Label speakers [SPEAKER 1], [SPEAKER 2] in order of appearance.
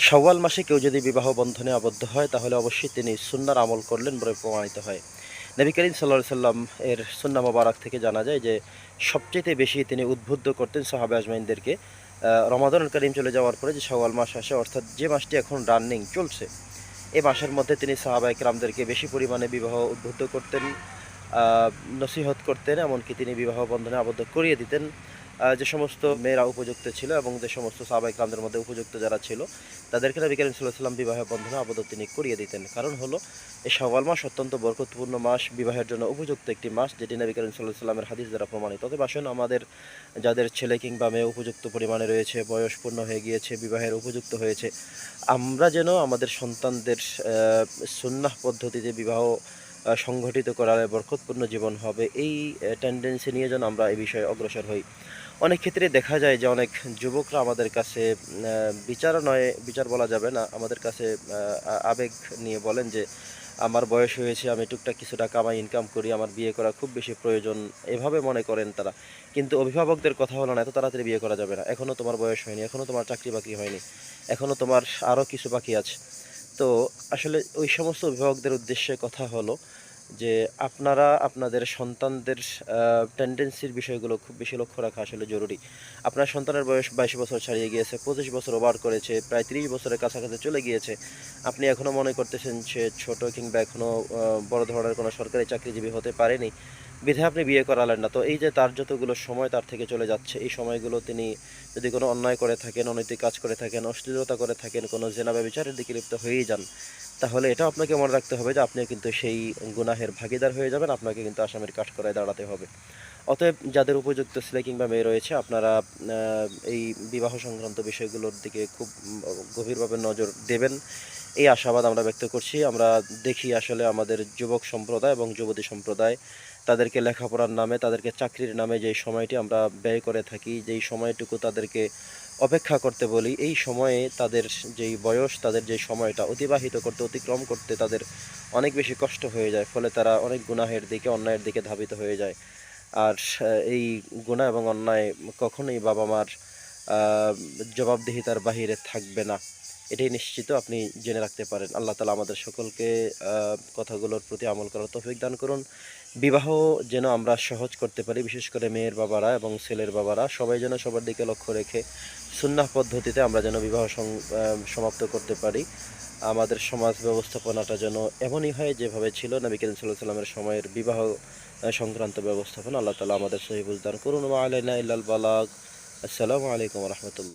[SPEAKER 1] শাওয়াল মাসে কেউ যদি বিবাহ বন্ধনে আবদ্ধ হয় তাহলে অবশ্যই তিনি সুন্নার আমল করলেন বলে প্রমাণিত হয়। নবী করিম সাল্লাল্লাহু আলাইহি সাল্লাম এর সুন্নাহ মোবারক থেকে জানা যায় যে সবচেয়ে বেশি তিনি উদ্বুদ্ধ করতেন সাহাবা আজমাইনদেরকে রমাদানুল করিম চলে যাওয়ার পরে যে শাওয়াল মাস আসে, অর্থাৎ যে মাসটি এখন রানিং চলছে, এই মাসের মধ্যে তিনি সাহাবা একরামদেরকে বেশি পরিমাণে বিবাহ উদ্বুদ্ধ করতেন, নসিহত করতেন, এমনকি তিনি বিবাহ বন্ধনে আবদ্ধ করিয়ে দিতেন যে সমস্ত মেয়েরা উপযুক্ত ছিল এবং যে সমস্ত সাহাবা ইকরামদের মধ্যে উপযুক্ত যারা ছিল তাদেরকে নবী করিম সাল্লাল্লাহু আলাইহি ওয়াসাল্লাম বিবাহ বন্ধনে আবদ্ধ তিনি করিয়ে দিতেন। কারণ হলো এই শাওয়াল মাস অত্যন্ত বরকতপূর্ণ মাস, বিবাহের জন্য উপযুক্ত একটি মাস, যেটি নবী করিম সাল্লাল্লাহু আলাইহি ওয়াসাল্লামের হাদিস দ্বারা প্রমাণিত। তবে আসুন, আমাদের যাদের ছেলে কিংবা মেয়ে উপযুক্ত পরিমাণে রয়েছে, বয়স পূর্ণ হয়ে গিয়েছে, বিবাহের উপযুক্ত হয়েছে, আমরা যেন আমাদের সন্তানদের সুন্নাহ পদ্ধতিতে বিবাহ সংগঠিত করার বরকতপূর্ণ জীবন হবে, এই টেন্ডেন্সি নিয়ে যেন আমরা এই বিষয়ে অগ্রসর হই। অনেক ক্ষেত্রে দেখা যায় যে অনেক যুবকরা আমাদের কাছে বিচার নয়, বিচার বলা যাবে না, আমাদের কাছে আবেগ নিয়ে বলেন যে আমার বয়স হয়েছে, আমি টুকটাক কিছু টাকা কামাই ইনকাম করি, আমার বিয়ে করা খুব বেশি প্রয়োজন, এভাবে মনে করেন তারা। কিন্তু অভিভাবকদের কথা হলো না, এত তাড়াতাড়ি বিয়ে করা যাবে না, এখনও তোমার বয়স হয়নি, এখনও তোমার চাকরি বাকরি হয়নি, এখনও তোমার আরও কিছু বাকি আছে। তো আসলে ওই সমস্ত অভিভাবকদের উদ্দেশ্যে কথা হলো যে আপনারা আপনাদের সন্তানদের টেন্ডেন্সির বিষয়গুলো খুব বেশি লক্ষ্য রাখা আসলে জরুরি। আপনার সন্তানের বয়স 22 বছর ছাড়িয়ে গিয়েছে, 25 বছর ওভার করেছে, প্রায় 30 বছরের কাছাকাছি চলে গিয়েছে। আপনি এখনও মনে করতেছেন সে ছোট, কিংবা এখনও বড় ধরনের কোনো সরকারি চাকরিজীবী হতে পারেনি, বিধায় আপনি বিয়ে করালেন না। তো এই যে তার যতগুলো সময় তার থেকে চলে যাচ্ছে, এই সময়গুলো তিনি যদি কোনো অন্যায় করে থাকেন, অনৈতিক কাজ করে থাকেন, অশ্লীলতা করে থাকেন, কোনো জেনা ব্যভিচারের দিকে লিপ্ত হয়েই যান, তাহলে এটাও আপনাকে মনে রাখতে হবে যে আপনিও কিন্তু সেই গুনাহের ভাগীদার হয়ে যাবেন, আপনাকে কিন্তু আসামির কাঠগড়ায় দাঁড়াতে হবে। অতএব যাদের উপযুক্ত ছেলে কিংবা মেয়ে রয়েছে, আপনারা এই বিবাহ সংক্রান্ত বিষয়গুলোর দিকে খুব গভীরভাবে নজর দেবেন, এই আশাবাদ আমরা ব্যক্ত করছি। আমরা দেখি আসলে আমাদের যুবক সম্প্রদায় এবং যুবতী সম্প্রদায় তাদেরকে লেখাপড়ার নামে, তাদেরকে চাকরির নামে যেই সময়টি আমরা ব্যয় করে থাকি, যেই সময়টুকু তাদেরকে অপেক্ষা করতে বলি, এই সময়ে তাদের যেই বয়স, তাদের যেই সময়টা অতিবাহিত করতে, অতিক্রম করতে তাদের অনেক বেশি কষ্ট হয়ে যায়, ফলে তারা অনেক গুনাহের দিকে, অন্যায়ের দিকে ধাবিত হয়ে যায়। আর এই গুনাহ এবং অন্যায় কখনোই বাবা মার জবাবদিহিতার বাহিরে থাকবে না, এটাই নিশ্চিত আপনি জেনে রাখতে পারেন। আল্লাহ তাআলা আমাদের সকলকে কথাগুলোর প্রতি আমল করার তৌফিক দান করুন। বিবাহ যেন আমরা সহজ করতে পারি, বিশেষ করে মেয়ের বাবারা এবং ছেলের বাবারা সবাই যেন সবার দিকে লক্ষ্য রেখে সুন্নাহ পদ্ধতিতে আমরা যেন বিবাহ সমাপ্ত করতে পারি। আমাদের সমাজ ব্যবস্থাপনাটা যেন এমনই হয় যেভাবে ছিল নবী করিম সাল্লাল্লাহু আলাইহি ওয়াসাল্লামের সময়ের বিবাহ সংক্রান্ত ব্যবস্থাপনা। আল্লাহ তাআলা আমাদের সহি বুঝ দান করুন। ওয়া আলাইনা ইল্লাল বালাগ। আসসালামু আলাইকুম ওয়া রাহমাতুল্লাহ।